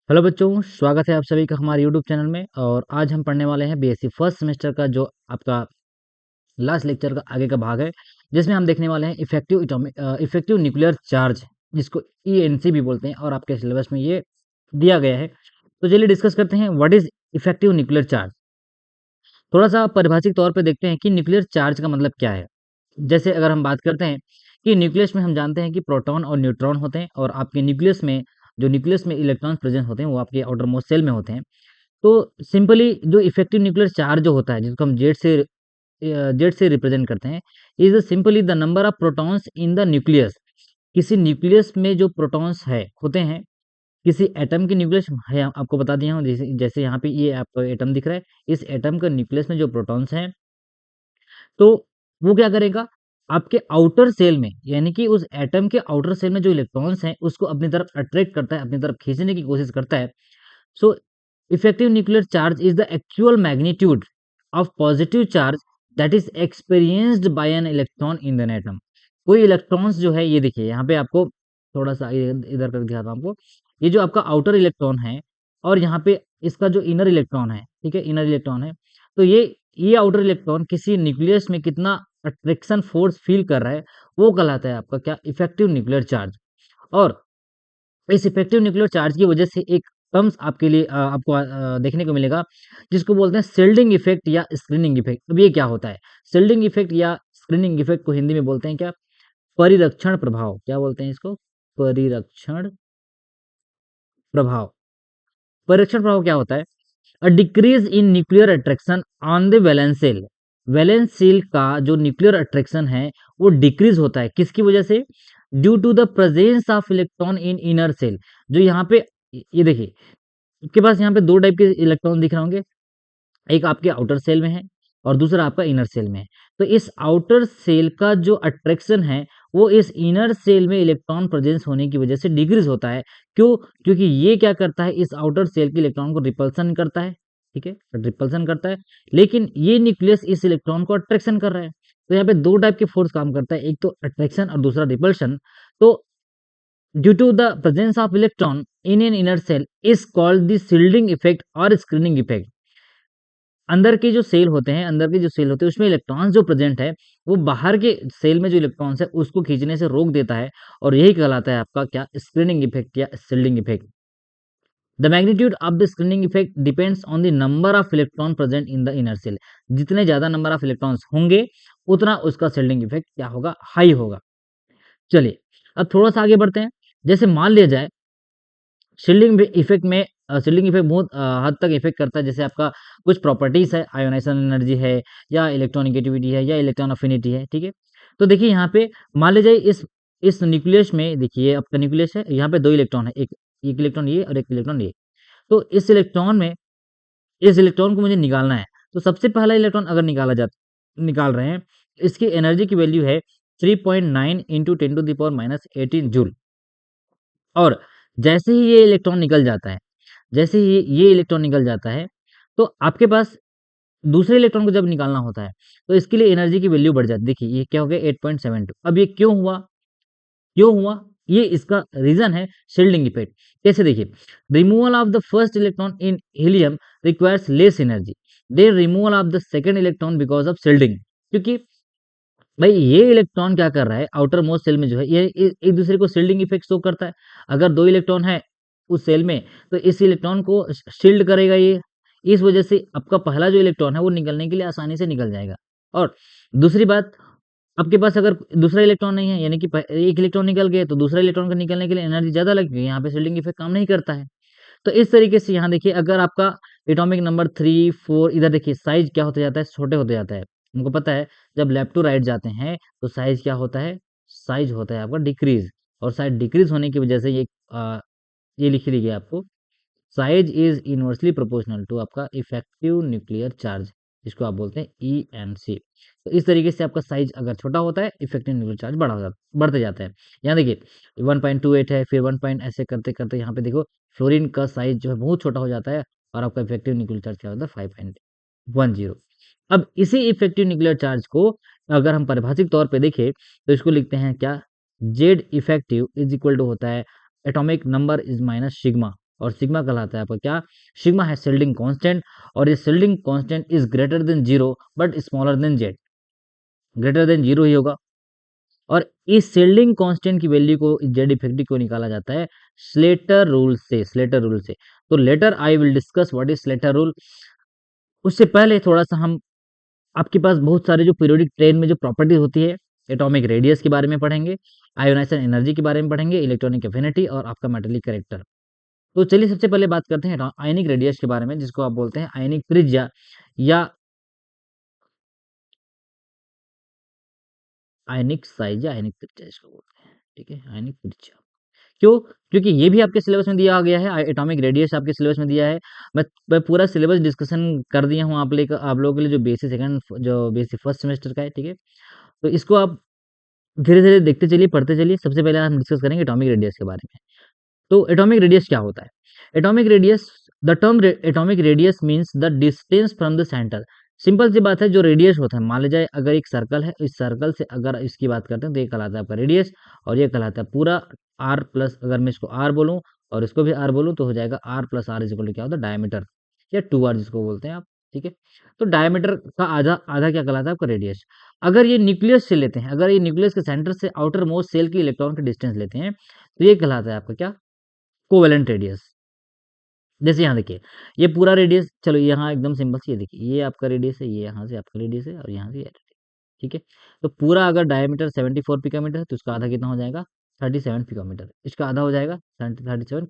Hello बच्चों, स्वागत है आप सभी का हमारे यूट्यूब चैनल में। और आज हम पढ़ने वाले हैं बीएससी फर्स्ट सेमेस्टर का जो आपका लास्ट लेक्चर का आगे का भाग है, जिसमें हम देखने वाले हैं इफेक्टिव न्यूक्लियर चार्ज, जिसको ईएनसी भी बोलते हैं और आपके सिलेबस में ये दिया गया है। तो चलिए डिस्कस करते हैं what is effective nuclear charge. थोड़ा सा परिभाषिक तौर पे देखते हैं कि न्यूक्लियर चार्ज का मतलब क्या है। जैसे अगर हम बात करते हैं कि न्यूक्लियस में हम जानते हैं कि प्रोटॉन और न्यूट्रॉन होते हैं, और आपके न्यूक्लियस में इलेक्ट्रॉन प्रेजेंट होते हैं वो आपके आउटर मोस्ट सेल में होते हैं। तो सिंपली जो इफेक्टिव न्यूक्लियर चार्ज जो होता है, जिसको हम जेड से रिप्रेजेंट करते हैं, is simply the number of protons in the nucleus. किसी न्यूक्लियस में जो प्रोटॉन्स है होते हैं, किसी एटम के न्यूक्लियस है, आपको बता दिया हूँ। जैसे जैसे यहाँ पे ये आपको एटम दिख रहा है, इस एटम का न्यूक्लियस में जो प्रोटॉन्स हैं, तो वो क्या करेगा, आपके आउटर सेल में, यानी कि उस एटम के आउटर सेल में जो इलेक्ट्रॉन्स हैं उसको अपनी तरफ अट्रैक्ट करता है, अपनी तरफ खींचने की कोशिश करता है। So effective nuclear charge is the actual magnitude of positive charge that is experienced bye an electron in the atom. कोई इलेक्ट्रॉन्स जो है, ये देखिए यहाँ पे आपको थोड़ा सा इधर कर दिखाता हूं आपको। ये जो आपका आउटर इलेक्ट्रॉन है, और यहाँ पे इसका जो इनर इलेक्ट्रॉन है, ठीक है, इनर इलेक्ट्रॉन है। तो ये आउटर इलेक्ट्रॉन किसी न्यूक्लियस में कितना अट्रैक्शन फोर्स फील कर रहा है, वो कहलाता है आपका क्या, इफेक्टिव न्यूक्लियर चार्ज। और इस इफेक्टिव न्यूक्लियर चार्ज की वजह से एक टर्म्स आपके लिए आपको देखने को मिलेगा, जिसको बोलते हैं शिल्डिंग इफेक्ट या स्क्रीनिंग इफेक्ट। अब ये क्या होता है? शिल्डिंग इफेक्ट या स्क्रीनिंग इफेक्ट को हिंदी में बोलते हैं क्या, परिरक्षण प्रभाव। क्या बोलते हैं इसको? परिरक्षण प्रभाव। परिरक्षण प्रभाव क्या होता है? A decrease in nuclear attraction on the valence shell. Valence shell का जो न्यूक्लियर अट्रैक्शन है वो डिक्रीज होता है, किसकी वजह से? Due to the presence of electron in inner shell. जो यहाँ पे, ये देखिए, आपके पास यहाँ पे दो टाइप के इलेक्ट्रॉन दिख रहे होंगे, एक आपके आउटर सेल में है और दूसरा आपका इनर सेल में है। तो इस आउटर सेल का जो अट्रैक्शन है वो इस इनर सेल में इलेक्ट्रॉन प्रेजेंस होने की वजह से डिक्रीज होता है। क्यों? क्योंकि ये क्या करता है, इस आउटर सेल के इलेक्ट्रॉन को रिपल्सन करता है, ठीक है, रिपल्सन करता है। लेकिन ये न्यूक्लियस इस इलेक्ट्रॉन को अट्रैक्शन कर रहा है। तो यहाँ पे दो टाइप के फोर्स काम करता है, एक तो अट्रैक्शन और दूसरा रिपल्शन। तो due to the presence of electron in an inner shell is called the shielding effect और स्क्रीनिंग इफेक्ट। अंदर के जो सेल होते हैं उसमें इलेक्ट्रॉन्स जो प्रेजेंट है, वो बाहर के सेल में जो इलेक्ट्रॉन्स है उसको खींचने से रोक देता है, और यही कहलाता है आपका क्या, स्क्रीनिंग इफेक्ट या shielding effect. The magnitude of the screening effect depends on the number of electron present in the inner shell. जितने ज्यादा नंबर ऑफ इलेक्ट्रॉन्स होंगे, उतना उसका शिल्डिंग इफेक्ट क्या होगा, हाई होगा। चलिए, अब थोड़ा सा आगे बढ़ते हैं। जैसे मान लिया जाए, शील्डिंग इफेक्ट बहुत हद तक इफेक्ट करता है। जैसे आपका कुछ प्रॉपर्टीज है, आयोनाइजेशन एनर्जी है, या इलेक्ट्रॉनिगेटिविटी है, या इलेक्ट्रॉन अफिनिटी है, ठीक है। तो देखिए यहाँ पे मान लीजिए इस न्यूक्लियस में, देखिए आपका न्यूक्लियस है, यहाँ पे दो इलेक्ट्रॉन है, एक एक इलेक्ट्रॉन ये और एक इलेक्ट्रॉन ये। तो इस इलेक्ट्रॉन को मुझे निकालना है। तो सबसे पहला इलेक्ट्रॉन अगर निकाल रहे हैं, इसकी एनर्जी की वैल्यू है 3.9 इंटू 10⁻⁻18 जूल। और जैसे ही ये इलेक्ट्रॉन निकल जाता है, तो आपके पास दूसरे इलेक्ट्रॉन को जब निकालना होता है, तो इसके लिए एनर्जी की वैल्यू बढ़ जाती है। देखिए ये क्या हो गया, 8.72। अब ये क्यों हुआ? ये इसका रीजन है शील्डिंग इफेक्ट। कैसे? देखिए, removal of the first electron in helium requires less energy than removal of the second electron because of shielding. क्योंकि भाई ये इलेक्ट्रॉन क्या कर रहा है, आउटर मोस्ट सेल में जो है, ये एक दूसरे को शील्डिंग इफेक्ट शो करता है। अगर दो इलेक्ट्रॉन है उस सेल में, तो इस इलेक्ट्रॉन को शील्ड करेगा ये। इस वजह से आपका पहला जो इलेक्ट्रॉन है वो निकलने के लिए आसानी से निकल जाएगा। और दूसरी बात, आपके पास अगर दूसरा इलेक्ट्रॉन नहीं है, यानी कि एक इलेक्ट्रॉन निकल गए, तो दूसरा इलेक्ट्रॉन को निकलने के लिए एनर्जी ज्यादा लगेगी, यहाँ पे शील्डिंग इफेक्ट काम नहीं करता है। तो इस तरीके से यहाँ देखिए, अगर आपका एटॉमिक नंबर 3 4, इधर देखिए साइज क्या होता जाता है, छोटे होते जाता है। हमको पता है जब लेफ्ट टू राइट जाते हैं तो साइज क्या होता है, साइज होता है आपका डिक्रीज। और साइज डिक्रीज होने की वजह से ये लिख लीजिए आपको, size is inversely proportional to आपका इफेक्टिव न्यूक्लियर चार्ज, जिसको आप बोलते हैं ईएनसी। तो इस तरीके से आपका साइज अगर छोटा होता है, इफेक्टिव न्यूक्लियर चार्ज बढ़ते जाता है। यहाँ देखिए 1.28 है, फिर 1 पॉइंट ऐसे करते करते यहाँ पे देखो फ्लोरीन का साइज जो है बहुत छोटा हो जाता है, और आपका इफेक्टिव न्यूक्लियर चार्ज क्या होता है, 5.10। अब इसी इफेक्टिव न्यूक्लियर चार्ज को अगर हम परिभाषिक तौर पे देखें, तो इसको लिखते हैं क्या, Z effective is equal to होता है atomic number is minus sigma. और सिग्मा कहलाता है आपका क्या, सिग्मा है शील्डिंग कांस्टेंट, और ये shielding constant is greater than zero but smaller than Z, greater than zero ही होगा। और इस शील्डिंग कांस्टेंट की वैल्यू को जेड इफेक्टिव को निकाला जाता है स्लेटर रूल से, स्लेटर रूल से। तो later I will discuss what is Slater rule. उससे पहले थोड़ा सा हम, आपके पास बहुत सारे जो पीरियोडिक ट्रेन में जो प्रॉपर्टी होती है, एटॉमिक रेडियस के बारे में पढ़ेंगे, आयोनाइजेशन एनर्जी के बारे में पढ़ेंगे, इलेक्ट्रॉनिक एफिनिटी और आपका मेटेलिक कैरेक्टर। तो चलिए सबसे पहले बात करते हैं आयनिक रेडियस के बारे में, जिसको आप बोलते हैं आयनिक त्रिज्या या आयनिक साइज या आयनिक त्रिज्या इसको बोलते हैं। ठीक है, आयनिक त्रिज्या क्यों? क्योंकि ये भी आपके सिलेबस में दिया गया है, एटॉमिक रेडियस आपके सिलेबस में दिया है। मैं पूरा सिलेबस डिस्कशन कर दिया हूँ आप लोगों के लिए, जो बेसिक सेकंड जो बेसिक फर्स्ट सेमेस्टर का है। ठीक है, तो इसको आप धीरे-धीरे देखते चलिए, पढ़ते चलिए। सबसे पहले हम डिस्कस करेंगे एटॉमिक रेडियस के बारे में। तो एटॉमिक रेडियस क्या होता है? Atomic radius, the term atomic radius means the distance from the centre. Simple सी बात है, जो रेडियस होता है, मान लीजिए अगर एक सर्कल है, इस सर्कल से अगर इसकी बात करते हैं तो ये कहलाता है आपका रेडियस, और ये कहलाता है पूरा आर प्लस, अगर मैं इसको आर बोलूँ और इसको भी आर बोलूँ तो हो जाएगा R plus R is equal to क्या होता है, डायमीटर या टू आर जिसको बोलते हैं आप। ठीक है, तो डायमीटर का आधा आधा क्या कहलाता है आपका रेडियस। अगर ये न्यूक्लियस से लेते हैं, अगर ये न्यूक्लियस के सेंटर से आउटर मोस्ट सेल की इलेक्ट्रॉन की डिस्टेंस लेते हैं, तो ये कहलाता है आपका क्या, कोवेलेंट रेडियस। जैसे यहाँ देखिए, ये पूरा रेडियस, चलो यहाँ एकदम सिंपल से ये देखिए, ये आपका रेडियस है, ये यहाँ से आपका रेडियस है और यहाँ से ये रेडियस। ठीक है, तो पूरा अगर डायमीटर 74 पिकोमीटर है तो इसका आधा कितना हो जाएगा, 37 पिकोमीटर। इसका आधा हो जाएगा 37।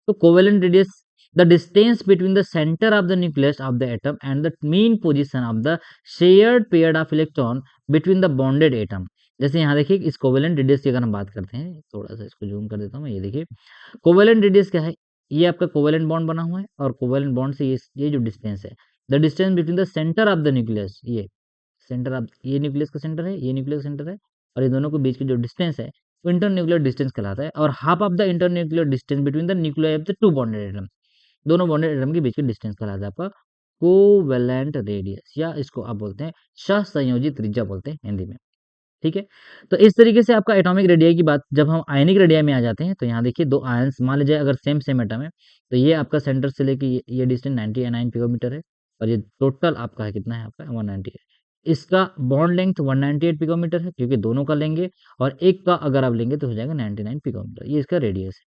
तो covalent radius, the distance between the centre of the nucleus of the atom and the mean position of the shared pair of electron between the bonded atom. जैसे यहाँ देखिए, इस कोवेलेंट रेडियस की अगर हम बात करते हैं, थोड़ा सा इसको जूम कर देता हूँ मैं, ये देखिए कोवेलेंट रेडियस क्या है, ये आपका कोवेलेंट बॉन्ड बना हुआ है और कोवेलेंट बॉन्ड से ये जो डिस्टेंस है, the distance between the centre of the nucleus, ये सेंटर ऑफ, ये न्यूक्लियस का सेंटर है, ये न्यूक्लियस सेंटर है, और ये दोनों के बीच की जो डिस्टेंस है वो इंटर न्यूक्लियर डिस्टेंस कहलाता है। और half of the inter nuclear distance between the nuclear of the two bonded atom, दोनों बॉन्डेड एटम के बीच की डिस्टेंस कहलाता है आपका कोवेलेंट रेडियस, या इसको आप बोलते हैं सहसंयोजी त्रिज्या बोलते हैं हिंदी में। ठीक है, तो इस तरीके से आपका एटॉमिक रेडियाई की बात, जब हम आयनिक रेडियाई में आ जाते हैं तो यहाँ देखिए दो आयंस, मान लीजिए अगर सेम सेम एटम है तो ये आपका सेंटर से लेके ये डिस्टेंस 99 पिकोमीटर है, और ये टोटल आपका है कितना है आपका 198। इसका बॉन्ड लेंथ 198 पिकोमीटर है क्योंकि दोनों का लेंगे, और एक का अगर आप लेंगे तो हो जाएगा 99 पिकोमीटर, ये इसका रेडियस है।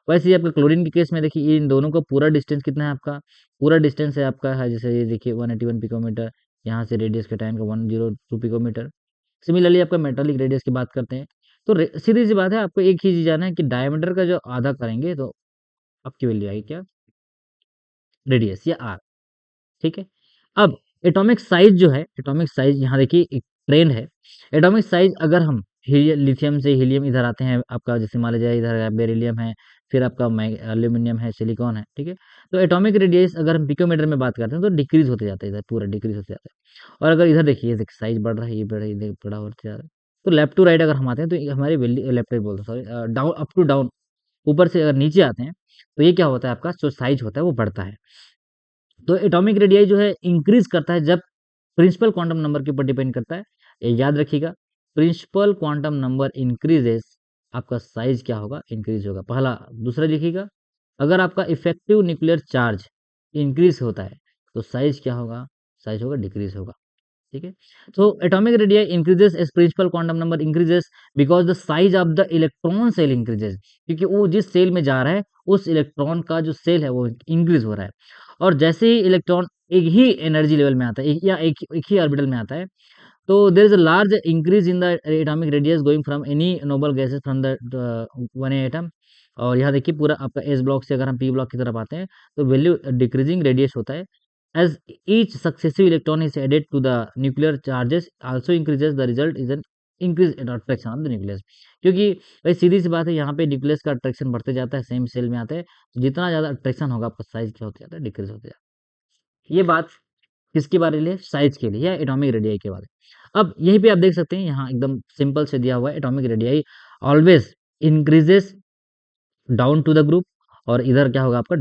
वैसे ही आपका क्लोरीन के केस में देखिए, ये इन दोनों का पूरा डिस्टेंस कितना है आपका, पूरा डिस्टेंस है आपका है, जैसे ये देखिए 181 पिकोमीटर, यहाँ से रेडियस के टाइम का 102 पिकोमीटर। सिमिलरली आपका मेटालिक रेडियस की बात करते हैं, तो सीधी सी बात है, आपको एक ही चीज जानना है कि डायमीटर का जो आधा करेंगे तो आपकी वैल्यू आएगी क्या, रेडियस या आर। ठीक है, अब एटॉमिक साइज जो है, एटॉमिक साइज यहाँ देखिए एक ट्रेंड है। एटॉमिक साइज अगर हम लिथियम से हीलियम इधर आते हैं, आपका जैसे मान लीजिए इधर बेरिलियम है, फिर आपका एल्यूमिनियम है, सिलिकॉन है। ठीक है, तो एटॉमिक रेडियस अगर हम पिकोमीटर में बात करते हैं तो डिक्रीज होते जाता है, इधर पूरा डिक्रीज होते जाता है। और अगर इधर देखिए साइज बढ़ रहा है, ये बढ़ रहा है, ये बड़ा होते जा रहा है। तो लेफ्ट टू राइट अगर हम आते हैं तो ये हमारी वैल्यू, लेफ्ट राइट बोलते हैं sorry, down up to down, ऊपर से अगर नीचे आते हैं तो ये क्या होता है, आपका जो साइज होता है वो बढ़ता है। तो एटॉमिक रेडियाई जो है इंक्रीज करता है जब प्रिंसिपल क्वांटम नंबर के ऊपर डिपेंड करता है, ये याद रखिएगा। प्रिंसिपल क्वांटम नंबर इंक्रीजेस, आपका साइज क्या होगा, इंक्रीज होगा, पहला। दूसरा लिखिएगा, अगर आपका इफेक्टिव न्यूक्लियर चार्ज इंक्रीज होता है तो साइज क्या होगा, साइज होगा डिक्रीज होगा। ठीक है, तो atomic radii increases as principal quantum number increases because the size of the electron shell increases, क्योंकि वो जिस सेल में जा रहा है उस इलेक्ट्रॉन का जो सेल है वो इंक्रीज हो रहा है। और जैसे ही इलेक्ट्रॉन एक ही एनर्जी लेवल में आता है, या एक ही ऑर्बिटल में आता है, तो there is a large increase in the atomic radius going from any noble gases from the one atom. और यहाँ देखिए पूरा आपका एस ब्लॉक से अगर हम पी ब्लॉक की तरफ आते हैं तो वैल्यू डिक्रीजिंग रेडियस होता है। As each successive electron is added to the nuclear charges also increases, the result is an increase in attraction of the nucleus। क्योंकि भाई सीधी सी बात है, यहाँ पे न्यूक्लियस का अट्रैक्शन बढ़ते जाता है, सेम सेल में आते हैं, तो जितना ज़्यादा अट्रैक्शन होगा आपका साइज क्या होता जाता है, डिक्रीज होते जाता है। ये बात किसके बारे में, साइज के लिए या एटॉमिक रेडियाई के बारे में। अब यहीं पे आप देख सकते हैं, यहाँ एकदम सिंपल से दिया हुआ है, atomic radii always increases down to the group, और इधर क्या होगा आपका,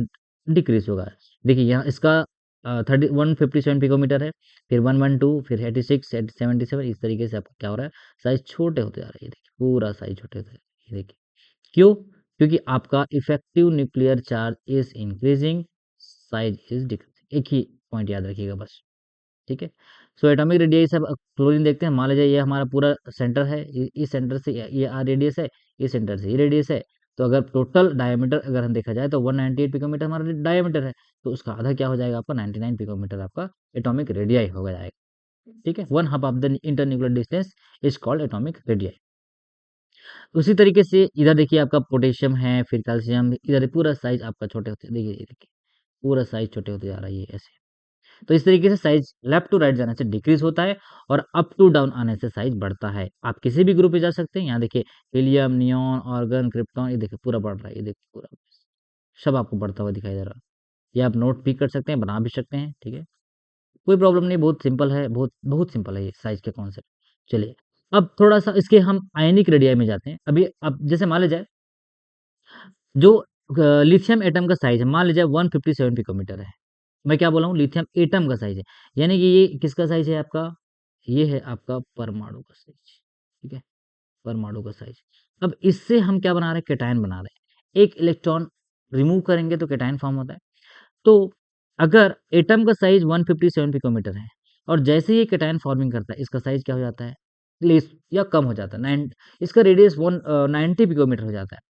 डिक्रीज होगा। देखिए यहाँ इसका 157 पिकोमीटर है, फिर 112, फिर 86, 77, इस तरीके से आपका क्या हो रहा है, साइज छोटे होते जा रहे हैं। ये देखिए पूरा साइज छोटे होते जा रहे हैं, ये देखिए क्यों, क्योंकि आपका effective nuclear charge is increasing, size is decreasing. एक ही पॉइंट याद रखिएगा बस, ठीक है। सो एटॉमिक रेडियस, अब क्लोरीन देखते हैं। मान लीजिए ये हमारा पूरा सेंटर है, इस सेंटर से ये आर रेडियस है, इस सेंटर से ये रेडियस है। तो अगर टोटल डायमीटर अगर हम देखा जाए तो 198 पिकोमीटर हमारा डायमीटर है, तो उसका आधा क्या हो जाएगा आपका 99 पिकोमीटर आपका एटॉमिक रेडियाई हो जाएगा, ठीक है। One half of the internuclear distance is called atomic radii. उसी तरीके से इधर देखिए आपका पोटेशियम है, फिर कैल्शियम, इधर पूरा साइज आपका छोटे होते, देखिए ये देखिए पूरा साइज छोटे होते जा रहा है ये ऐसे। तो इस तरीके से साइज लेफ्ट टू राइट जाने से डिक्रीज होता है और अप टू डाउन आने से साइज बढ़ता है। आप किसी भी ग्रुप पे जा सकते हैं, यहाँ देखिए हीलियम, नियॉन, आर्गन, क्रिप्टॉन, ये देखिए पूरा बढ़ रहा है, ये देखिए पूरा सब आपको बढ़ता हुआ दिखाई दे रहा है। ये आप नोट भी कर सकते हैं, बना भी सकते हैं, ठीक है, कोई प्रॉब्लम नहीं, बहुत सिंपल है, बहुत बहुत सिंपल है ये साइज के कॉन्सेप्ट। चलिए अब थोड़ा सा इसके हम आयनिक रेडियाई में जाते हैं। अभी अब जैसे मान लीजिए जो लिथियम एटम का साइज है, मान लीजिए 157 पिकोमीटर है। मैं क्या बोला हूँ, लिथियम एटम का साइज है, यानी कि ये किसका साइज है आपका, ये है आपका परमाणु का साइज, ठीक है, परमाणु का साइज। अब इससे हम क्या बना रहे हैं, केटायन बना रहे हैं। एक इलेक्ट्रॉन रिमूव करेंगे तो केटायन फॉर्म होता है। तो अगर एटम का साइज 157 पिकोमीटर है और जैसे ही केटायन फॉर्मिंग करता है, इसका साइज क्या हो जाता है, लेस या कम हो जाता है, इसका रेडियस 90 पिकोमीटर हो जाता है।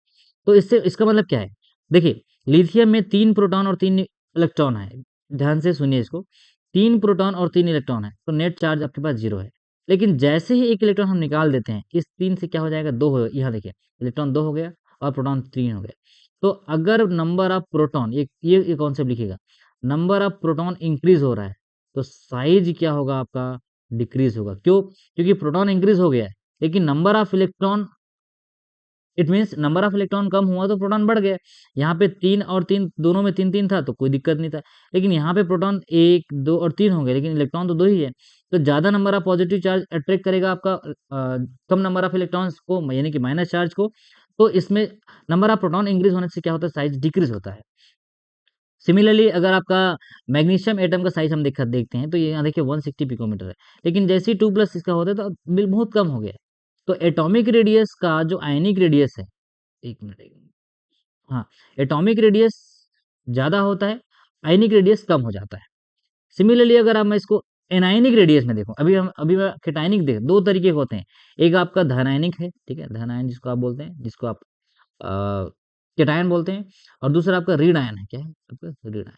तो इससे इसका मतलब क्या है, देखिए लिथियम में 3 प्रोटॉन और 3 इलेक्ट्रॉन है, ध्यान से सुनिए इसको, 3 प्रोटॉन और 3 इलेक्ट्रॉन है, तो नेट चार्ज आपके पास 0 है। लेकिन जैसे ही एक इलेक्ट्रॉन हम निकाल देते हैं, इस 3 से क्या हो जाएगा, 2 हो, यहाँ देखिए इलेक्ट्रॉन 2 हो गया और प्रोटॉन 3 हो गया। तो अगर नंबर ऑफ प्रोटॉन, ये कॉन्सेप्ट लिखिएगा, नंबर ऑफ प्रोटॉन इंक्रीज हो रहा है तो साइज क्या होगा आपका, डिक्रीज होगा। क्यों, क्योंकि प्रोटॉन इंक्रीज हो गया है, लेकिन number of electron, it means number of electron कम हुआ तो प्रोटॉन बढ़ गया। यहाँ पे 3 और 3 दोनों में 3-3 था तो कोई दिक्कत नहीं था, लेकिन यहाँ पे प्रोटॉन 1, 2 और 3 हो गए, लेकिन इलेक्ट्रॉन तो 2 ही है। तो ज़्यादा number of positive charge attract करेगा आपका कम नंबर ऑफ इलेक्ट्रॉन्स को, यानी कि माइनस चार्ज को। तो इसमें नंबर ऑफ प्रोटॉन इंक्रीज होने से क्या होता है, साइज डिक्रीज होता है। सिमिलरली अगर आपका मैग्नीशियम एटम का साइज हम देखते हैं तो ये यहाँ देखिए 160 पिकोमीटर है, लेकिन जैसे ही 2+ इसका होता है तो बिल बहुत कम हो गया है। तो एटॉमिक रेडियस का जो आयनिक रेडियस है, एक मिनट, हाँ, एटॉमिक रेडियस ज़्यादा होता है, आयनिक रेडियस कम हो जाता है। सिमिलरली अगर आप मैं इसको एनायनिक रेडियस में देखूं, अभी मैं केटायनिक देख, दो तरीके के होते हैं। एक आपका धनायनिक है, ठीक है, धनायन जिसको आप बोलते हैं, जिसको आप केटायन बोलते हैं, और दूसरा आपका ऋण आयन है, क्या है आपका ऋण आयन,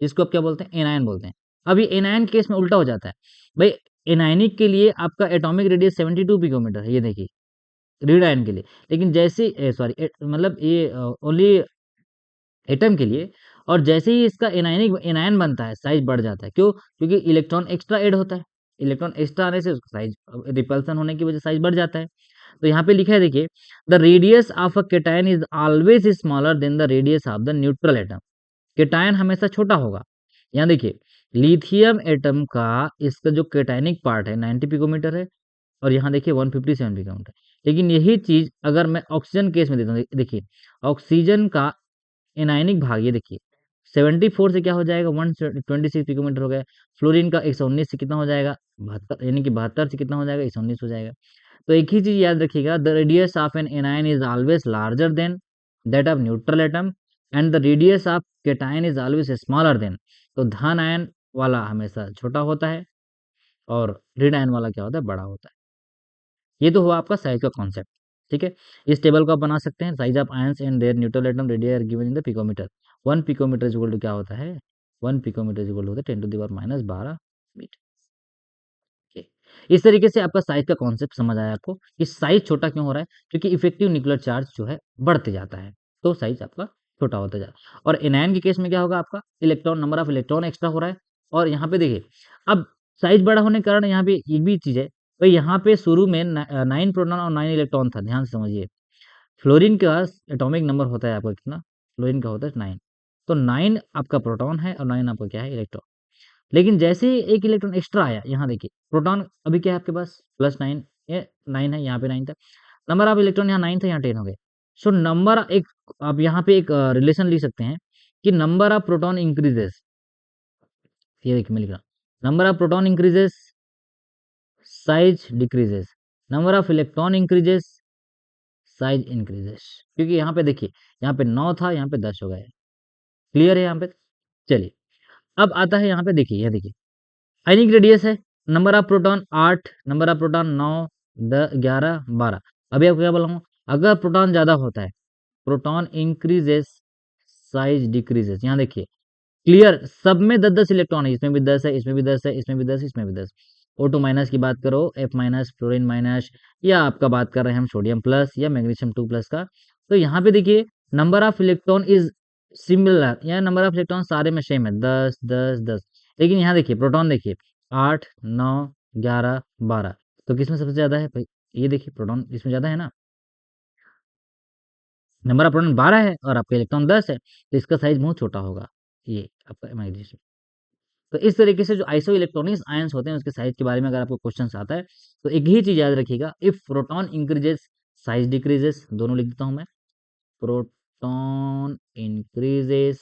जिसको आप क्या बोलते हैं, एनायन बोलते हैं। अब ये एनायन केस में उल्टा हो जाता है भाई। एनायनिक के लिए आपका एटॉमिक रेडियस 72 पिकोमीटर है, ये देखिए ऋण आयन के लिए। लेकिन जैसे सॉरी मतलब ये ओनली एटम के लिए, और जैसे ही इसका एनायन बनता है साइज बढ़ जाता है। क्यों, क्योंकि इलेक्ट्रॉन एक्स्ट्रा ऐड होता है, इलेक्ट्रॉन एक्स्ट्रा आने से उसका साइज, रिपल्सन होने की वजह से साइज बढ़ जाता है। तो यहाँ पे लिखा है देखिए, the radius of a cation is always smaller then the radius of the neutral atom. Cation हमेशा छोटा होगा। यहाँ देखिए लिथियम एटम का, इसका जो केटायनिक पार्ट है 90 पिकोमीटर है, और यहाँ देखिए 157 पिकोमीटर। लेकिन यही चीज अगर मैं ऑक्सीजन केस में देता हूँ, देखिए ऑक्सीजन का एनायनिक भाग, ये देखिए 74 से क्या हो जाएगा, 126 पिकोमीटर हो गया। फ्लोरीन का 119 से कितना हो जाएगा, 72, यानी कि 72 से कितना हो जाएगा, 119 हो जाएगा। तो एक ही चीज याद रखिएगा, the radius of an anion is always larger than that of neutral atom and the radius of cation is always smaller than. तो धन आयन वाला हमेशा छोटा होता है और ऋण आयन वाला क्या होता है, बड़ा होता है। ये तो हुआ आपका साइज का कॉन्सेप्ट, ठीक है। इस टेबल को आप बना सकते हैं, size of ions and their neutral atom radius are given in the picometer. 1 picometer is equal to क्या होता है, 1 पिकोमीटर इज इक्वल टू होता है 10⁻12 मीटर। ठीक। इस तरीके से आपका साइज का कॉन्सेप्ट समझ आया आपको कि साइज छोटा क्यों हो रहा है, क्योंकि इफेक्टिव न्यूक्लियर चार्ज जो है बढ़ते जाता है, तो साइज आपका छोटा होता जाता है। और एनायन के केस में क्या होगा, आपका electron, number of electron extra हो रहा है। और यहाँ पे देखिए, अब साइज बड़ा होने के कारण यहाँ पे एक भी चीज है भाई, यहाँ पे शुरू में 9 प्रोटॉन और 9 इलेक्ट्रॉन था, ध्यान से समझिए। फ्लोरीन का एटॉमिक नंबर होता है आपका कितना, फ्लोरीन का होता है 9। तो 9 आपका प्रोटॉन है और 9 आपका क्या है, इलेक्ट्रॉन। लेकिन जैसे ही एक इलेक्ट्रॉन एक्स्ट्रा आया, यहाँ देखिए प्रोटॉन अभी क्या है आपके पास, +9, ये 9 है, यहाँ पे 9 था। नंबर ऑफ इलेक्ट्रॉन यहाँ 9 था, यहाँ 10 हो गए। सो नंबर एक, आप यहाँ पे एक रिलेशन लिख सकते हैं कि नंबर ऑफ प्रोटॉन इंक्रीजेस, ये देखिए मैं लिख रहा हूँ, number of proton increases, size decreases, number of electron increases, size increases, क्योंकि यहाँ पे देखिए, यहाँ पे 9 था, यहाँ पे 10 हो गया। क्लियर है यहाँ पे? चलिए, अब आता है यहाँ पे, देखिए, यह देखिए, आयनिक रेडियस है, number of proton 8, number of proton 9, 11, 12। अभी आपको क्या बोला हूँ, अगर प्रोटॉन ज़्यादा होता है, प्रोटॉन इंक्रीजेस, साइज डिक्रीजेस। यहाँ देखिए, क्लियर, सब में 10-10 इलेक्ट्रॉन है, इसमें भी 10 है, इसमें भी 10 है, इसमें भी 10, इसमें भी 10। O2 माइनस की बात करो, F माइनस, फ्लोरीन माइनस, या आपका बात कर रहे हैं हम सोडियम प्लस या मैग्नीशियम 2 प्लस का, तो यहाँ पे देखिए number of electron is similar, या नंबर ऑफ इलेक्ट्रॉन सारे में सेम है, 10 10 10। लेकिन यहाँ देखिए प्रोटॉन, देखिए 8 9 11 12, तो किसमें सबसे ज़्यादा है भाई? ये देखिए प्रोटॉन इसमें ज़्यादा है ना, नंबर ऑफ प्रोटॉन 12 है और आपका इलेक्ट्रॉन 10 है, तो इसका साइज बहुत छोटा होगा, ये आपका मैग्नीशियम। तो इस तरीके से जो आइसो इलेक्ट्रॉनिक्स आयंस होते हैं उसके साइज के बारे में अगर आपको क्वेश्चन आता है, तो एक ही चीज याद रखिएगा, if proton increases, size decreases, दोनों लिख देता हूं मैं, प्रोटॉन इंक्रीजेस,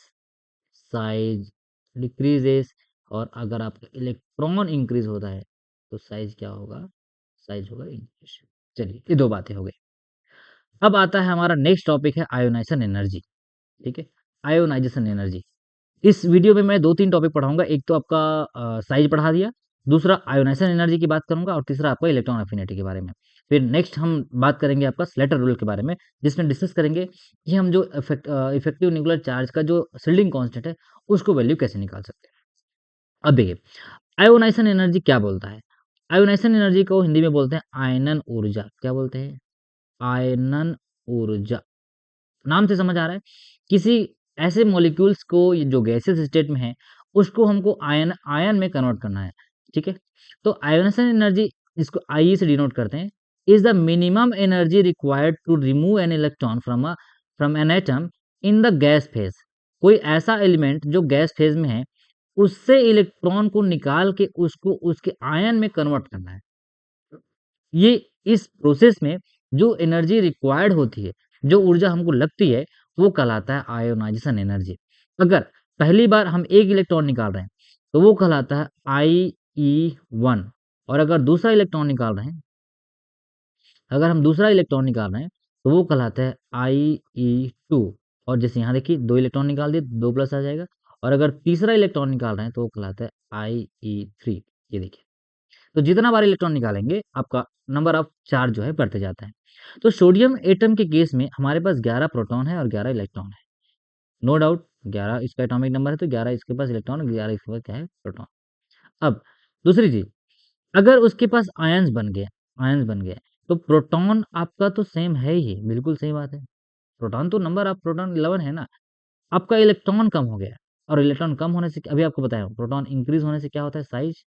साइज डिक्रीजेस, और अगर आपका इलेक्ट्रॉन इंक्रीज होता है तो साइज क्या होगा? साइज होगा इंक्रीज। चलिए, ये दो बातें हो गई। अब आता है हमारा नेक्स्ट टॉपिक है आयोनाइजेशन एनर्जी। ठीक है, आयोनाइजेशन एनर्जी। इस वीडियो में मैं 2-3 टॉपिक पढ़ाऊँगा। एक तो आपका साइज़ पढ़ा दिया, दूसरा आयोनाइज़ेशन एनर्जी की बात करूँगा, और तीसरा आपका इलेक्ट्रॉन एफिनिटी के बारे में। फिर नेक्स्ट हम बात करेंगे आपका स्लेटर रूल के बारे में, जिसमें डिस्कस करेंगे कि हम जो इफेक्टिव न्यूक्लियर चार्ज का जो शील्डिंग कांस्टेंट है, उसको वैल्यू कैसे निकाल सकते हैं। अब देखिए, आयोनाइज़ेशन एनर्जी क्या बोलता है? आयोनाइज़ेशन एनर्जी को हिंदी में बोलते हैं आयनन ऊर्जा। क्या बोलते हैं? आयनन ऊर्जा। नाम से समझ आ रहा है, किसी ऐसे मॉलिक्यूल्स को ये जो गैसियस स्टेट में है, उसको हमको आयन आयन में कन्वर्ट करना है। ठीक है, तो आयोनाइजेशन एनर्जी, जिसको आई से डिनोट करते हैं, is the minimum energy required to remove an electron from an atom in the gas phase. कोई ऐसा एलिमेंट जो गैस फेज में है, उससे इलेक्ट्रॉन को निकाल के उसको उसके आयन में कन्वर्ट करना है। ये इस प्रोसेस में जो एनर्जी रिक्वायर्ड होती है, जो ऊर्जा हमको लगती है, वो कहलाता है आयोनाइजेशन एनर्जी। अगर पहली बार हम एक इलेक्ट्रॉन निकाल रहे हैं, तो वो कहलाता है IE1, और अगर दूसरा इलेक्ट्रॉन निकाल रहे हैं, अगर हम दूसरा इलेक्ट्रॉन निकाल रहे हैं, तो वो कहलाता है IE2। और जैसे यहाँ देखिए 2 इलेक्ट्रॉन निकाल दिए, 2 प्लस आ जाएगा, और अगर तीसरा इलेक्ट्रॉन निकाल रहे हैं, तो वो कहलाता है IE3। ये देखिए, तो जितना बार इलेक्ट्रॉन निकालेंगे, आपका नंबर ऑफ चार्ज जो है बढ़ते जाता है। तो सोडियम एटम के केस में हमारे पास 11 प्रोटॉन है और 11 इलेक्ट्रॉन है। नो डाउट, 11 इसका एटॉमिक नंबर है, तो 11 इसके पास इलेक्ट्रॉन, 11 इसके पास क्या है? प्रोटॉन। अब दूसरी चीज, अगर उसके पास आयंस बन गए, तो प्रोटॉन आपका तो सेम है ही, बिल्कुल सही बात है। प्रोटॉन तो नंबर ऑफ प्रोटॉन 11 है ना, आपका इलेक्ट्रॉन कम हो गया, और इलेक्ट्रॉन कम होने से, अभी आपको बताया, प्रोटॉन इंक्रीज होने से क्या होता है? साइज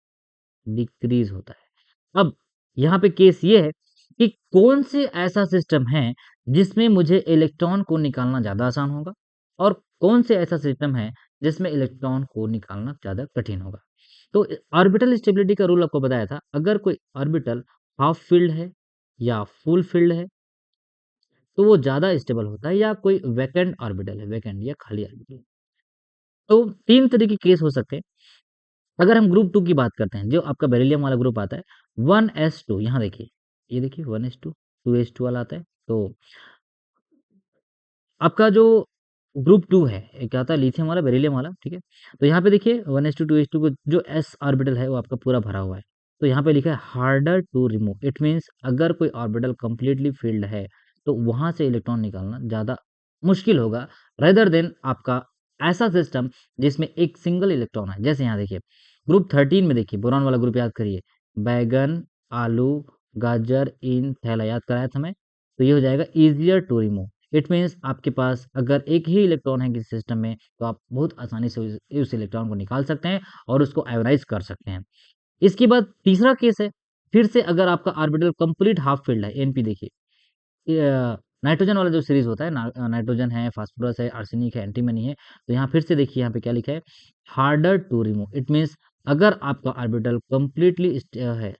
डिक्रीज होता है। अब यहाँ पे केस ये है कि कौन से ऐसा सिस्टम है जिसमें मुझे इलेक्ट्रॉन को निकालना ज़्यादा आसान होगा, और कौन से ऐसा सिस्टम है जिसमें इलेक्ट्रॉन को निकालना ज़्यादा कठिन होगा। तो ऑर्बिटल स्टेबिलिटी का रूल आपको बताया था, अगर कोई ऑर्बिटल हाफ फील्ड है या फुल फील्ड है, तो वो ज़्यादा स्टेबल होता है, या कोई वैकेंट ऑर्बिटल है, वैकेंट या खाली ऑर्बिटल। तो 3 तरह के केस हो सकते हैं। अगर हम ग्रुप 2 की बात करते हैं, जो आपका बेरिलियम वाला ग्रुप आता है, 1s2, यहाँ देखिए, ये देखिए 1s2, 2s2 वाला आता है, तो आपका जो ग्रुप 2 है, एक आता है लिथियम वाला, बेरिलियम वाला, ठीक है? तो यहाँ पे देखिए 1s2, 2s2 को जो s ऑर्बिटल है वो आपका पूरा भरा हुआ है। तो यहाँ पे लिखा है harder to remove, it means अगर कोई ऑर्बिटल कंप्लीटली फिल्ड है, तो वहाँ से इलेक्ट्रॉन निकालना ज़्यादा मुश्किल होगा, रेदर देन आपका ऐसा सिस्टम जिसमें एक सिंगल इलेक्ट्रॉन है। जैसे यहाँ देखिए, ग्रुप 13 में देखिए, बोरॉन वाला ग्रुप याद करिए, बैंगन, आलू, गाजर, इन, थैला, याद कराया था मैं। तो ये हो जाएगा easier to remove. It means आपके पास अगर एक ही इलेक्ट्रॉन है किसी सिस्टम में, तो आप बहुत आसानी से उस इलेक्ट्रॉन को निकाल सकते हैं और उसको आयोनाइज कर सकते हैं। इसके बाद तीसरा केस है, फिर से अगर आपका ऑर्बिटल कंप्लीट हाफ फील्ड है, एनपी देखिए, नाइट्रोजन वाला जो सीरीज होता है, नाइट्रोजन है, फास्फोरस है, आर्सेनिक है, एंटीमनी है, तो यहाँ फिर से देखिए, यहाँ पे क्या लिखा है? Harder to remove. It means अगर आपका ऑर्बिटल कंप्लीटली है,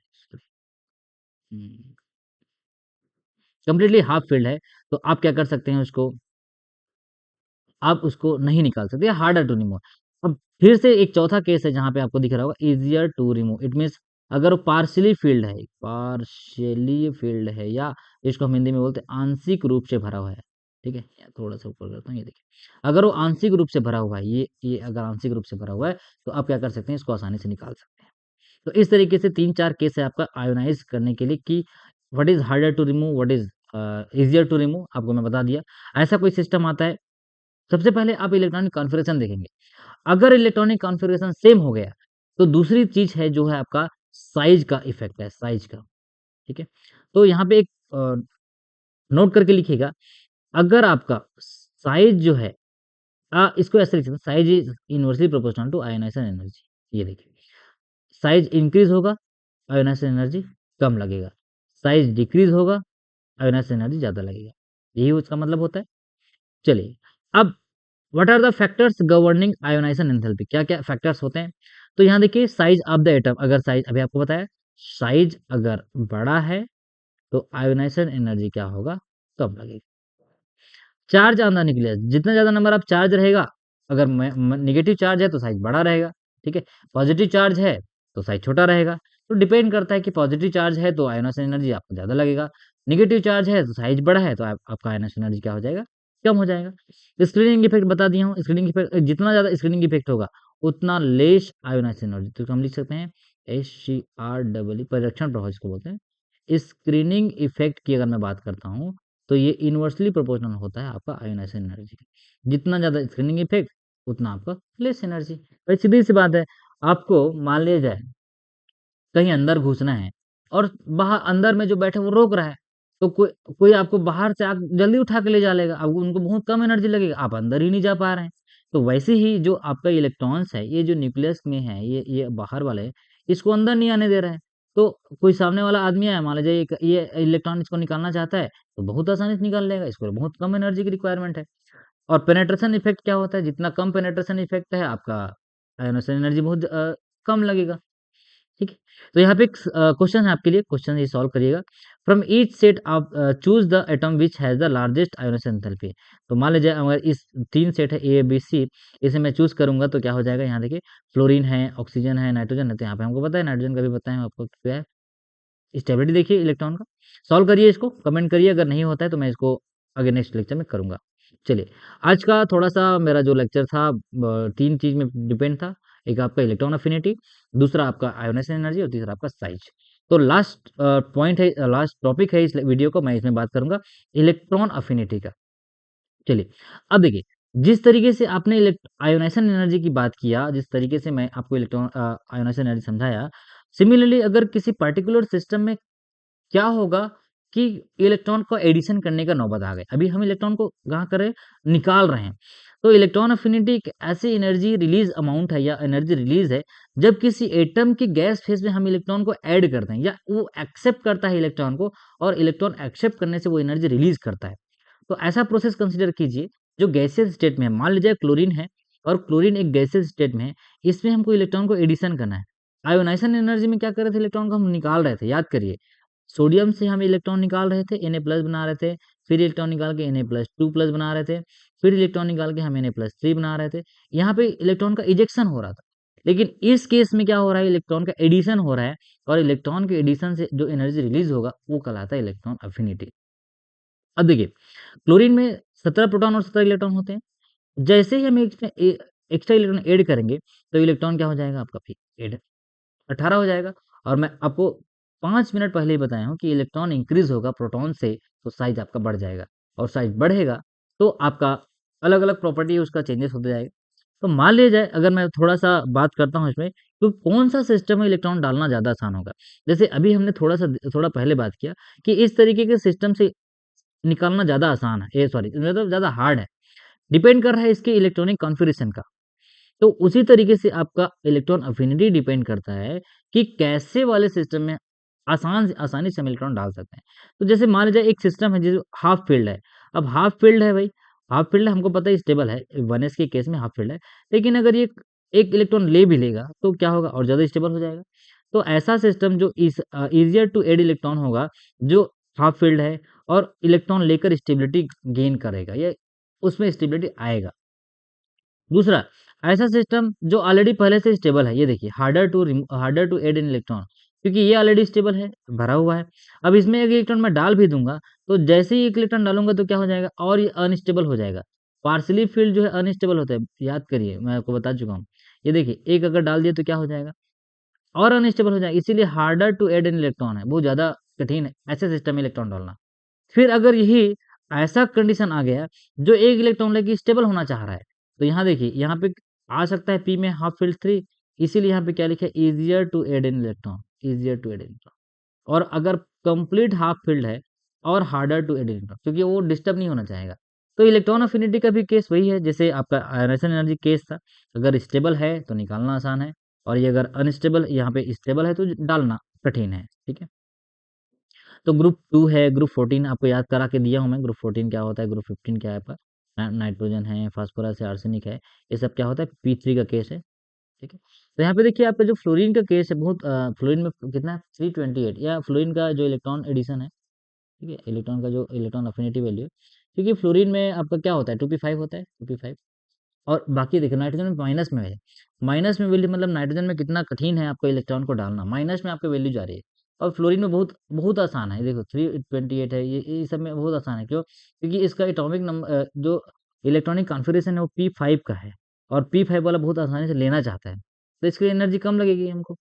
कंप्लीटली हाफ फील्ड है, तो आप क्या कर सकते हैं उसको, आप उसको नहीं निकाल सकते, हार्डर टू रिमूव। अब फिर से एक चौथा केस है जहाँ पे आपको दिख रहा होगा easier to remove. It means अगर वो पार्शियली फील्ड है या इसको हम हिंदी में बोलते हैं आंशिक रूप से भरा हुआ है, ठीक है, थोड़ा सा ऊपर करता हूँ, ये देखिए, अगर वो आंशिक रूप से भरा हुआ है, ये अगर आंशिक रूप से भरा हुआ है तो आप क्या कर सकते हैं, इसको आसानी से निकाल सकते हैं। तो इस तरीके से 3-4 केस है आपका आयोनाइज़ करने के लिए कि what is harder to remove, what is easier to remove, आपको मैं बता दिया। ऐसा कोई सिस्टम आता है, सबसे पहले आप इलेक्ट्रॉनिक कॉन्फ़िगरेशन देखेंगे। अगर इलेक्ट्रॉनिक कॉन्फ़िगरेशन सेम हो गया, तो दूसरी चीज़ है जो है आपका साइज़ का इफ़ेक्ट है, साइज़ का, ठीक है? तो यहाँ पे एक नोट करके लिखिएगा, अगर आपका साइज़ जो है इसको ऐसे लिख सकते हैं, size is inversely proportional to ionization energy. ये देखिए, साइज़ इंक्रीज़ होगा, आयोनाइज़ेशन एनर्जी कम लगेगा, साइज़ डिक्रीज़ होगा, आयोनाइज़ेशन एनर्जी ज़्यादा लगेगा। यही उसका मतलब होता है। चलिए, अब what are the factors governing ionization enthalpy, क्या-क्या फैक्टर्स होते हैं? तो यहाँ देखिए, साइज़ ऑफ द एटम, अगर साइज़ अभी आपको बताया, साइज़ अगर बड़ा है तो आयोनाइज़ेशन एनर्जी क्या होगा? कम लगेगी। चार्ज ऑन द न्यूक्लियस, जितना ज़्यादा नंबर ऑफ चार्ज रहेगा, अगर नेगेटिव चार्ज है तो साइज़ बड़ा रहेगा, ठीक है? पॉजिटिव चार्ज है तो साइज़ छोटा रहेगा। तो डिपेंड करता है कि पॉजिटिव चार्ज है तो आयोनाइज़ेशन एनर्जी आपको ज़्यादा लगेगा, नेगेटिव चार्ज है तो साइज़ बड़ा है तो आपका आयोनाइज़ेशन एनर्जी क्या हो जाएगा? कम हो जाएगा। स्क्रीनिंग इफ़ेक्ट बता दिया हूँ, स्क्रीनिंग इफ़ेक्ट जितना ज़्यादा स्क्रीनिंग इफ़ेक्ट होगा, उतना लेस आयोनाइज़ेशन एनर्जी, तो हम लिख सकते हैं SCREE, परिरक्षण प्रभाव जिसको बोलते हैं। स्क्रीनिंग इफ़ेक्ट की अगर मैं बात करता हूँ, तो ये इनवर्सली प्रोपोर्शनल होता है आपका आयोनाइज़ेशन एनर्जी के। जितना ज़्यादा स्क्रीनिंग इफ़ेक्ट, उतना आपका लेस एनर्जी। भाई सीधी-सी बात है, आपको मान लिया जाए कहीं अंदर घुसना है और बाहर अंदर में जो बैठे वो रोक रहा है, तो कोई कोई आपको बाहर से जल्दी उठा के ले जा लेगा, अब उनको बहुत कम एनर्जी लगेगा, आप अंदर ही नहीं जा पा रहे हैं। तो वैसे ही जो आपका इलेक्ट्रॉन्स है, ये जो न्यूक्लियस में है, ये बाहर वाले हैं, इसको अंदर नहीं आने दे रहा है। तो कोई सामने वाला आदमी है, मान लीजिए ये इलेक्ट्रॉन इसको निकालना चाहता है, तो बहुत आसानी से निकाल लेगा, इसको बहुत कम एनर्जी की रिक्वायरमेट है। और पेनेट्रेशन इफ़ेक्ट क्या होता है, जितना कम पेनेट्रेशन इफ़ेक्ट है आपका आयोनाइज़ेशन एनर्जी बहुत कम लगेगा। ठीक है? तो यहाँ पे एक क्वेश्चन है आपके लिए, क्वेश्चन ये सॉल्व करिएगा। From each set of choose the atom which has the largest ionisation enthalpy. तो मान लीजिए अगर इस 3 सेट है ए, बी, सी, इसे मैं चूज़ करूँगा तो क्या हो जाएगा, यहाँ देखिए फ्लोरीन है, ऑक्सीजन है, नाइट्रोजन है, तो यहाँ पे हमको पता है नाइट्रोजन का भी बताएँ आपको क्या है। स्टेबिलिटी देखिए इलेक्ट्रॉन का। सॉल्व करिए इसको, कमेंट करिए, अगर नहीं होता है तो मैं इसको आगे नेक्स्ट लेक्चर में करूँगा। चलिए, आज का थोड़ा-सा मेरा जो लेक्चर था 3 चीज़ में डिपेंड था। एक आपका इलेक्ट्रॉन अफ़िनिटी, दूसरा आपका आयोनाइज़ेशन एनर्जी और तीसरा आपका साइज़। तो लास्ट पॉइंट है, लास्ट टॉपिक है इस वीडियो का, मैं इसमें बात करूँगा इलेक्ट्रॉन अफ़िनिटी का। चलिए, अब देखिए, जिस तरीके से आपने आयोनाइज़ेशन एनर्जी की बात किया, जिस तरीके से मैं आपको आयोनाइज़ेशन एनर्जी समझाया, सिमिलरली अगर किसी पर्टिकुलर सिस्टम में क्या होगा कि इलेक्ट्रॉन को एडिशन करने का नौबत आ गई। अभी हम इलेक्ट्रॉन को कहाँ कर रहे हैं? निकाल रहे हैं। तो इलेक्ट्रॉन अफ़िनिटी एक ऐसी एनर्जी रिलीज़ अमाउंट है या एनर्जी रिलीज़ है, जब किसी एटम की गैस फेज़ में हम इलेक्ट्रॉन को ऐड करते हैं या वो एक्सेप्ट करता है इलेक्ट्रॉन को और इलेक्ट्रॉन एक्सेप्ट करने से वो एनर्जी रिलीज़ करता है। तो ऐसा प्रोसेस कंसीडर कीजिए जो गैसियस स्टेट में है। मान लीजिए क्लोरीन है और क्लोरीन एक गैसियस स्टेट में है, इसमें हमको इलेक्ट्रॉन को एडिशन करना है। आयोनाइज़ेशन एनर्जी में क्या कर रहे थे, इलेक्ट्रॉन को हम निकाल रहे थे, याद करिए। सोडियम से हम इलेक्ट्रॉन निकाल रहे थे, Na+ बना रहे थे, फिर इलेक्ट्रॉन निकाल के Na+2+ बना रहे थे, फिर इलेक्ट्रॉन निकाल के हम Na+3 बना रहे थे। यहाँ पे इलेक्ट्रॉन का इजेक्शन हो रहा था। लेकिन इस केस में क्या हो रहा है, इलेक्ट्रॉन का एडिशन हो रहा है और इलेक्ट्रॉन के एडिशन से जो एनर्जी रिलीज़ होगा, वो कहलाता है इलेक्ट्रॉन अफ़िनिटी। अब देखिए, क्लोरीन में 17 प्रोटॉन और 17 इलेक्ट्रॉन होते हैं। जैसे ही हम इसमें एक्स्ट्रा इलेक्ट्रॉन ऐड करेंगे, तो इलेक्ट्रॉन क्या हो जाएगा आपका फिर ऐड 18 हो जाएगा। और मैं आपको 5 मिनट पहले ही बताया हूँ कि इलेक्ट्रॉन इंक्रीज़ होगा प्रोटॉन से, तो साइज़ आपका बढ़ जाएगा और साइज़ बढ़ेगा, तो आपका अलग-अलग प्रॉपर्टी उसका चेंजेस होते जाएगा। तो मान लिया जाए, अगर मैं थोड़ा-सा बात करता हूँ इसमें, तो कौन-सा सिस्टम में इलेक्ट्रॉन डालना ज़्यादा आसान होगा? जैसे अभी हमने थोड़ा पहले बात किया कि इस तरीके के सिस्टम से निकालना ज़्यादा आसान है, सॉरी, मतलब ज़्यादा हार्ड है। डिपेंड कर रहा है इसके इलेक्ट्रॉनिक कॉन्फ़िगरेशन का। तो उसी तरीके से आपका इलेक्ट्रॉन अफ़िनिटी डिपेंड करता है कि कैसे वाले सिस्टम में आसानी से हम इलेक्ट्रॉन डाल सकते हैं। तो जैसे मान लीजिए एक सिस्टम है जो हाफ फ़ील्ड है। अब हाफ फ़ील्ड है भाई, हाफ फ़ील्ड हमको पता है स्टेबल है, 1s के केस में हाफ फ़ील्ड है। लेकिन अगर ये एक इलेक्ट्रॉन ले भी लेगा तो क्या होगा, और ज़्यादा स्टेबल हो जाएगा। तो ऐसा सिस्टम जो ईज़ियर टू ऐड इलेक्ट्रॉन होगा, जो हाफ फ़ील्ड है और इलेक्ट्रॉन लेकर स्टेबिलिटी गेन करेगा, या उसमें स्टेबिलिटी आएगा। दूसरा, ऐसा सिस्टम जो ऑलरेडी पहले से स्टेबल है, ये देखिए harder to add an electron, क्योंकि ये ऑलरेडी स्टेबल है, भरा हुआ है। अब इसमें एक इलेक्ट्रॉन मैं डाल भी दूँगा, तो जैसे ही एक इलेक्ट्रॉन डालूँगा तो क्या हो जाएगा और ये अनस्टेबल हो जाएगा। पार्शियली फ़ील्ड जो है अनस्टेबल होता है, याद करिए मैं आपको बता चुका हूँ। ये देखिए, एक अगर डाल दिया तो क्या हो जाएगा और अनस्टेबल हो जाएगा, इसीलिए harder to add an electron है, बहुत ज़्यादा कठिन है ऐसे सिस्टम में इलेक्ट्रॉन डालना। फिर अगर यही ऐसा कंडीशन आ गया जो एक इलेक्ट्रॉन लेके स्टेबल होना चाह रहा है, तो यहाँ देखिए, यहाँ पे आ सकता है पी में हाफ फील्ड 3, इसीलिए यहाँ पे क्या लिखा है easier to add an electron, easier to add an electron. और अगर कंप्लीट हाफ फील्ड है और हार्डर टू ऐड इलेक्ट्रॉन, क्योंकि वो डिस्टर्ब नहीं होना चाहेगा। तो इलेक्ट्रॉन अफिनिटी का भी केस वही है जैसे आपका आयनाइजेशन एनर्जी केस था। अगर स्टेबल है तो निकालना आसान है, और ये अगर अनस्टेबल यहाँ पे स्टेबल है तो डालना कठिन है। ठीक है, तो ग्रुप 2 है, ग्रुप 14 आपको याद करा के दिया हूँ मैं, ग्रुप 14 क्या होता है, ग्रुप 15 क्या है आपका, नाइट्रोजन है, फास्फोरस है, आर्सेनिक है, ये सब क्या होता है P3 का केस है। ठीक है, तो यहाँ पे देखिए आपका जो फ्लोरीन का केस है, बहुत फ्लोरीन में कितना है 328, या फ्लोरीन का जो इलेक्ट्रॉन एडिशन है, ठीक है, इलेक्ट्रॉन का जो इलेक्ट्रॉन अफिनिटी वैल्यू है, क्योंकि फ्लोरीन में आपका क्या होता है 2p5 होता है, 2p5। और बाकी देखिए नाइट्रोजन में माइनस में है, माइनस में वैल्यू मतलब नाइट्रोजन में कितना कठिन है आपको इलेक्ट्रॉन को डालना, माइनस में आपकी वैल्यू जा रही है। और फ्लोरीन में बहुत बहुत आसान है, देखो 328 है, ये सब में बहुत आसान है, क्यों, क्योंकि इसका एटॉमिक नंबर जो इलेक्ट्रॉनिक कॉन्फ़िगरेशन है वो P5 का है, और P5 वाला बहुत आसानी से लेना चाहता है, तो इसकी एनर्जी कम लगेगी हमको।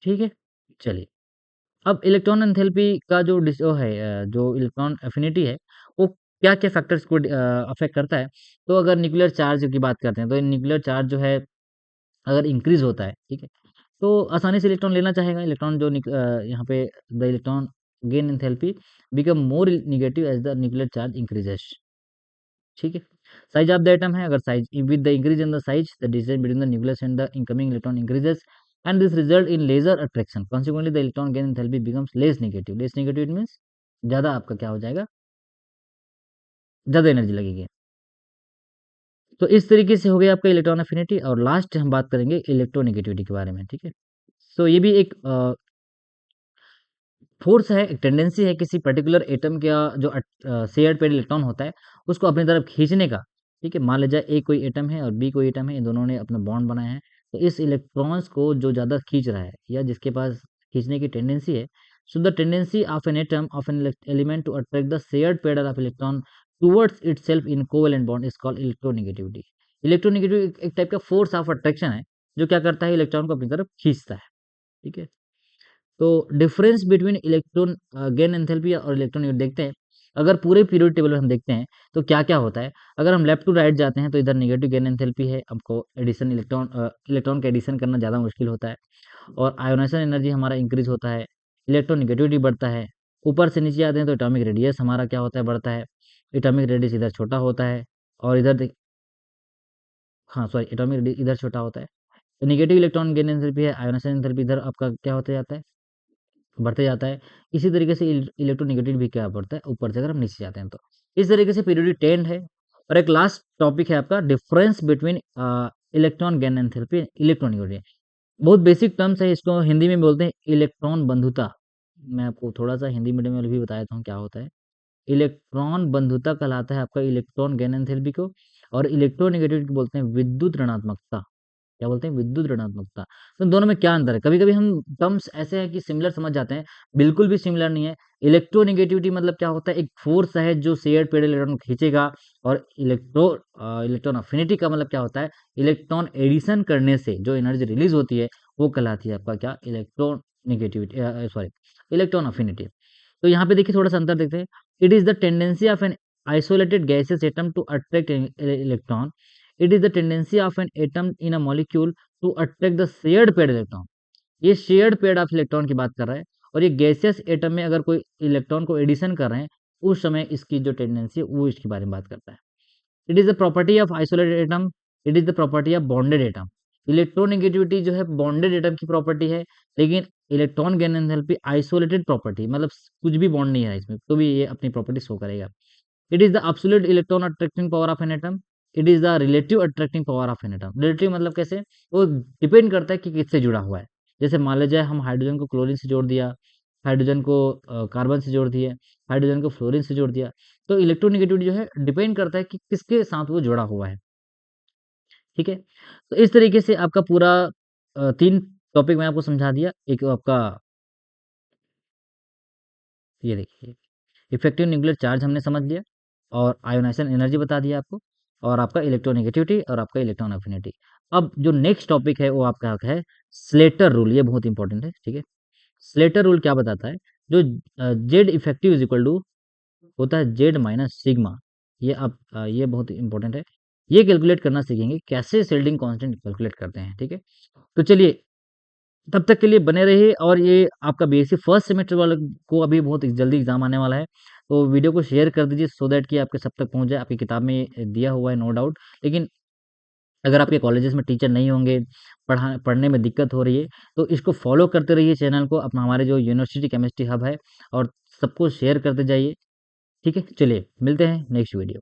ठीक है, चलिए, अब इलेक्ट्रॉन एंथैल्पी का जो वो है जो इलेक्ट्रॉन एफिनिटी है, वो क्या-क्या फैक्टर्स को अफ़ेक्ट करता है। तो अगर न्यूक्लियर चार्ज की बात करते हैं, तो न्यूक्लियर चार्ज जो है अगर इंक्रीज़ होता है, ठीक है, तो आसानी से इलेक्ट्रॉन लेना चाहेगा। इलेक्ट्रॉन जो यहाँ पे the electron gain enthalpy become more negative as the nuclear charge increases. ठीक है, साइज़ ऑफ द एटम है, अगर size with the increase in the size, the distance between the nucleus and the incoming electron increases, and this result in laser attraction. Consequently, the electron gain enthalpy becomes less negative. Less negative it means ज़्यादा आपका क्या हो जाएगा, ज़्यादा energy लगेगी। तो इस तरीके से हो गया आपका इलेक्ट्रॉन एफिनिटी, और लास्ट हम बात करेंगे इलेक्ट्रोनेगेटिविटी के बारे में। ठीक है, सो ये भी एक फ़ोर्स है, एक टेंडेंसी है किसी पर्टिकुलर एटम का जो शेयर्ड पेयर इलेक्ट्रॉन होता है, उसको अपनी तरफ खींचने का। ठीक है, मान लीजिए ए कोई एटम है और बी कोई एटम है, इन दोनों ने अपना बॉन्ड बनाया है, तो इस इलेक्ट्रॉन्स को जो ज़्यादा खींच रहा है या जिसके पास खींचने की टेंडेंसी है, so the tendency of an atom of an element to attract the shared pair of electron towards itself in covalent bond is called electronegativity. Electronegativity एक टाइप का फोर्स ऑफ अट्रैक्शन है, जो क्या करता है, इलेक्ट्रॉन को अपनी तरफ खींचता है। ठीक है, तो difference between electron gain enthalpy और इलेक्ट्रॉन देखते हैं। अगर पूरे पीरियड टेबल में हम देखते हैं तो क्या-क्या होता है। अगर हम लेफ्ट टू राइट जाते हैं तो इधर नेगेटिव गेन एंथैल्पी है, हमको एडिशन इलेक्ट्रॉन का एडिशन करना ज़्यादा मुश्किल होता है, और आयोनाइज़ेशन एनर्जी हमारा इंक्रीज़ होता है, इलेक्ट्रोनेगेटिविटी बढ़ता है। ऊपर से नीचे आते हैं तो एटॉमिक रेडियस हमारा क्या होता है, बढ़ता है। एटॉमिक रेडियस इधर छोटा होता है, और इधर देख हाँ, सॉरी, एटॉमिक रेडियस इधर छोटा होता है। तो नेगेटिव इलेक्ट्रॉन गेन एंथैल्पी है, आयोनाइज़ेशन एंथैल्पी इधर आपका क्या होता जाता है, बढ़ते जाता है। इसी तरीके से इलेक्ट्रोनेगेटिव भी क्या बढ़ता है, ऊपर से अगर हम नीचे जाते हैं तो। इस तरीके से पीरियोडिक टेंड है। और एक लास्ट टॉपिक है आपका difference between electron gain enthalpy, electronegativity. बहुत बेसिक टर्म्स है, इसको हिंदी में बोलते हैं इलेक्ट्रॉन बंधुता। मैं आपको थोड़ा-सा हिंदी मीडियम में भी बता देता हूँ क्या होता है। इलेक्ट्रॉन बंधुता कहलाता है आपका इलेक्ट्रॉन गेन एंथैल्पी को, और इलेक्ट्रोनेगेटिविटी को बोलते हैं विद्युत ऋणात्मकता। क्या बोलते हैं, विद्युत ऋणात्मकता। तो दोनों में क्या अंतर है, कभी-कभी हम टर्म्स ऐसे हैं कि सिमिलर समझ जाते हैं, बिल्कुल भी सिमिलर नहीं है। इलेक्ट्रोनेगेटिविटी मतलब क्या होता है, एक फोर्स है जो शेयर्ड पेयर इलेक्ट्रॉन को खींचेगा, और इलेक्ट्रॉन अफिनिटी का मतलब क्या होता है, इलेक्ट्रॉन एडिशन करने से जो एनर्जी रिलीज होती है वो कहलाती है आपका क्या, इलेक्ट्रोनेगेटिविटी, सॉरी, इलेक्ट्रॉन अफिनिटी। तो यहाँ पे देखिए थोड़ा सा अंतर देखते हैं। It is the tendency of an isolated gases atom to attract electron. It is the tendency of an atom in a molecule to attract the shared pair electron. ये शेयर्ड पेयर ऑफ इलेक्ट्रॉन की बात कर रहा है, और ये gaseous atom में अगर कोई इलेक्ट्रॉन को एडिशन कर रहे हैं, उस समय इसकी जो टेंडेंसी है वो इसके बारे में बात करता है। It is the property of isolated atom, it is the property of bonded atom. Electronegativity जो है बॉन्डेड एटम की प्रॉपर्टी है, लेकिन electron gain enthalpy isolated property, मतलब कुछ भी बॉन्ड नहीं है इसमें, तो भी ये अपनी प्रॉपर्टी शो करेगा। It is the absolute electron attracting power of an atom. It is the relative attracting power of an atom. Relative मतलब कैसे, वो डिपेंड करता है कि किससे जुड़ा हुआ है। जैसे मान लीजिए हम हाइड्रोजन को क्लोरीन से जोड़ दिया, हाइड्रोजन को कार्बन से जोड़ दिए, हाइड्रोजन को फ्लोरीन से जोड़ दिया, तो इलेक्ट्रोनेगेटिविटी जो है डिपेंड करता है कि किसके साथ वो जुड़ा हुआ है। ठीक है, तो इस तरीके से आपका पूरा 3 टॉपिक मैं आपको समझा दिया। एक आपका ये देखिए, इफेक्टिव न्यूक्लियर चार्ज हमने समझ लिया और आयोनाइजेशन एनर्जी बता दिया आपको, और आपका इलेक्ट्रोनेगेटिविटी और आपका इलेक्ट्रॉन अफिनिटी। अब जो नेक्स्ट टॉपिक है वो आपका है स्लेटर रूल। ये बहुत इंपॉर्टेंट है, ठीक है। स्लेटर रूल क्या बताता है? जो Z effective is equal to होता है जेड माइनस सिग्मा। ये आप ये बहुत इंपॉर्टेंट है। ये कैलकुलेट करना सीखेंगे कैसे शेल्डिंग कांस्टेंट कैलकुलेट करते हैं, ठीक है। तो चलिए, तब तक के लिए बने रहिए। और ये आपका बीएससी फर्स्ट सेमेस्टर वाले को अभी बहुत जल्दी एग्जाम आने वाला है, तो वीडियो को शेयर कर दीजिए सो दैट कि आपके सब तक पहुंच जाए। आपकी किताब में ये दिया हुआ है, नो डाउट। लेकिन अगर आपके कॉलेजेस में टीचर नहीं होंगे, पढ़ने में दिक्कत हो रही है, तो इसको फॉलो करते रहिए चैनल को, अपना हमारे जो यूनिवर्सिटी केमिस्ट्री हब है, और सबको शेयर करते जाइए, ठीक है। चलिए मिलते हैं नेक्स्ट वीडियो।